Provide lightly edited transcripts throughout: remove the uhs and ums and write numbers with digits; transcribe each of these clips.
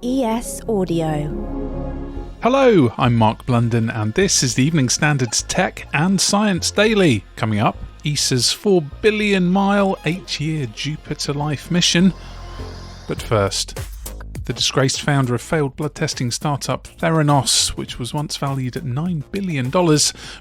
ES Audio. Hello, I'm Mark Blunden and this is the Evening Standard's Tech and Science Daily. Coming up, ESA's 4 billion mile 8-year Jupiter Life mission. But first, the disgraced founder of failed blood testing startup Theranos, which was once valued at $9 billion,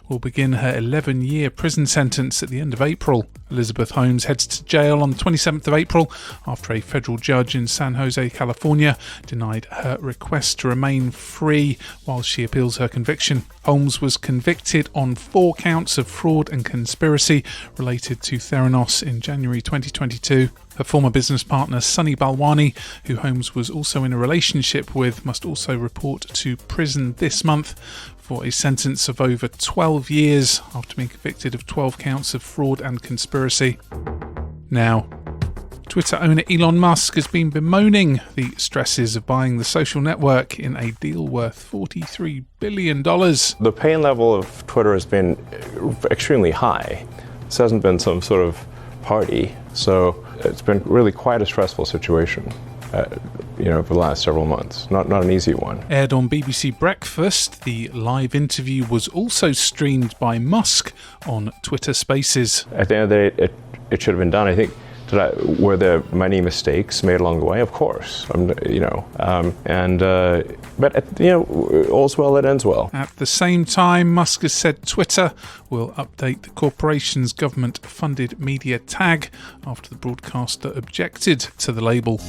will begin her 11-year prison sentence at the end of April. Elizabeth Holmes heads to jail on the 27th of April after a federal judge in San Jose, California, denied her request to remain free while she appeals her conviction. Holmes was convicted on 4 counts of fraud and conspiracy related to Theranos in January 2022. Her former business partner, Sunny Balwani, who Holmes was also in a relationship with, must also report to prison this month for a sentence of over 12 years after being convicted of 12 counts of fraud and conspiracy. Now, Twitter owner Elon Musk has been bemoaning the stresses of buying the social network in a deal worth $43 billion. The pain level of Twitter has been extremely high. This hasn't been some sort of party, so it's been really quite a stressful situation. For the last several months. Not an easy one. Aired on BBC Breakfast, the live interview was also streamed by Musk on Twitter Spaces. At the end of the day, it should have been done. I think, were there many mistakes made along the way? Of course. But all's well that ends well. At the same time, Musk has said Twitter will update the corporation's government-funded media tag after the broadcaster objected to the label.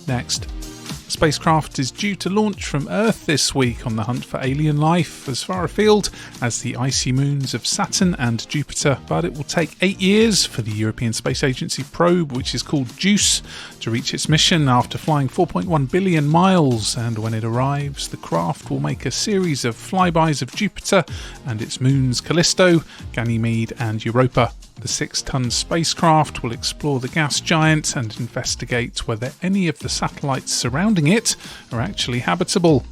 Next. A spacecraft is due to launch from Earth this week on the hunt for alien life as far afield as the icy moons of Saturn and Jupiter, but it will take 8 years for the European Space Agency probe, which is called JUICE, to reach its mission after flying 4.1 billion miles, and when it arrives, the craft will make a series of flybys of Jupiter and its moons Callisto, Ganymede and Europa. The 6-ton spacecraft will explore the gas giant and investigate whether any of the satellites surrounding it are actually habitable.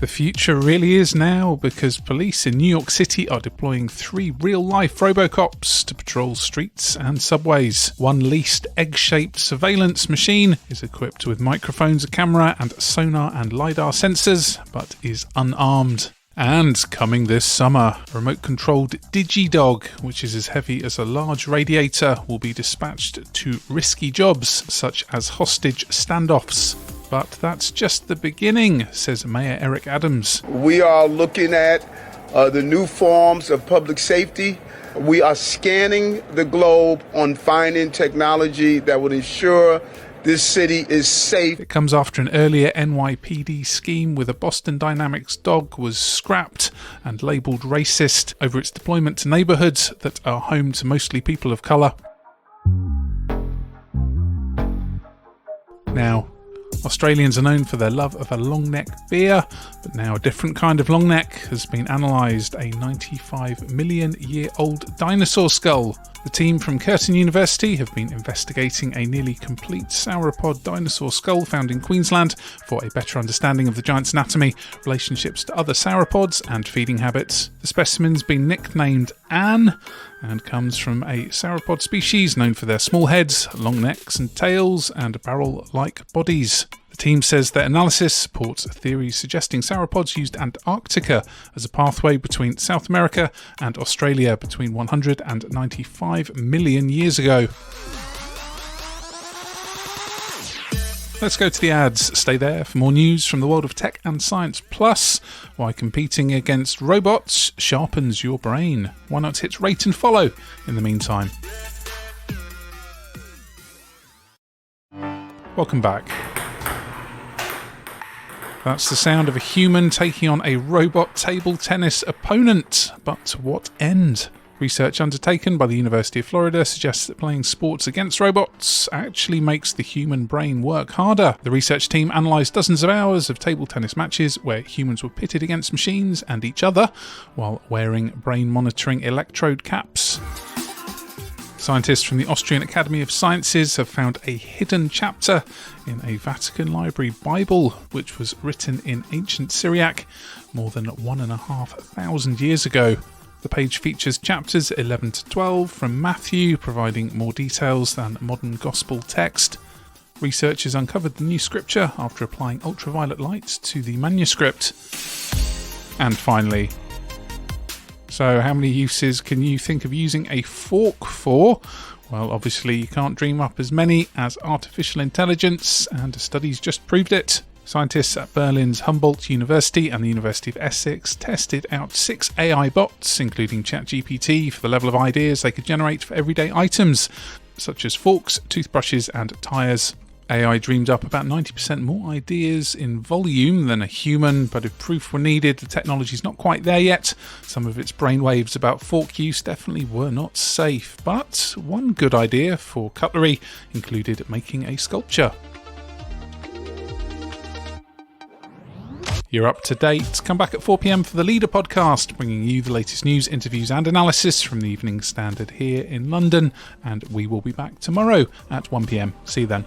The future really is now, because police in New York City are deploying 3 real-life robocops to patrol streets and subways. One leased egg-shaped surveillance machine is equipped with microphones, a camera and sonar and LiDAR sensors, but is unarmed. And coming this summer, a remote-controlled DigiDog, which is as heavy as a large radiator, will be dispatched to risky jobs such as hostage standoffs. But that's just the beginning, says Mayor Eric Adams. We are looking at the new forms of public safety. We are scanning the globe on finding technology that would ensure this city is safe. It comes after an earlier NYPD scheme with a Boston Dynamics dog was scrapped and labelled racist over its deployment to neighbourhoods that are home to mostly people of colour. Now, Australians are known for their love of a long neck beer, but now a different kind of long neck has been analysed, a 95 million year old dinosaur skull. The team from Curtin University have been investigating a nearly complete sauropod dinosaur skull found in Queensland for a better understanding of the giant's anatomy, relationships to other sauropods and feeding habits. The specimen's been nicknamed Anne and comes from a sauropod species known for their small heads, long necks and tails, and barrel-like bodies. The team says their analysis supports theories suggesting sauropods used Antarctica as a pathway between South America and Australia between 100 and 95 million years ago. Let's go to the ads. Stay there for more news from the world of tech and science. Plus, why competing against robots sharpens your brain. Why not hit rate and follow in the meantime? Welcome back. That's the sound of a human taking on a robot table tennis opponent. But what end? Research undertaken by the University of Florida suggests that playing sports against robots actually makes the human brain work harder. The research team analysed dozens of hours of table tennis matches where humans were pitted against machines and each other while wearing brain monitoring electrode caps. Scientists from the Austrian Academy of Sciences have found a hidden chapter in a Vatican Library Bible, which was written in ancient Syriac more than 1,500 years ago. The page features chapters 11 to 12 from Matthew, providing more details than modern gospel text. Researchers uncovered the new scripture after applying ultraviolet light to the manuscript. And finally, so how many uses can you think of using a fork for? Well, obviously you can't dream up as many as artificial intelligence, and a study's just proved it. Scientists at Berlin's Humboldt University and the University of Essex tested out 6 AI bots, including ChatGPT, for the level of ideas they could generate for everyday items, such as forks, toothbrushes and tyres. AI dreamed up about 90% more ideas in volume than a human, but if proof were needed, the technology's not quite there yet. Some of its brainwaves about fork use definitely were not safe, but one good idea for cutlery included making a sculpture. You're up to date. Come back at 4 p.m. for the Leader podcast, bringing you the latest news, interviews and analysis from the Evening Standard here in London. And we will be back tomorrow at 1 p.m. See you then.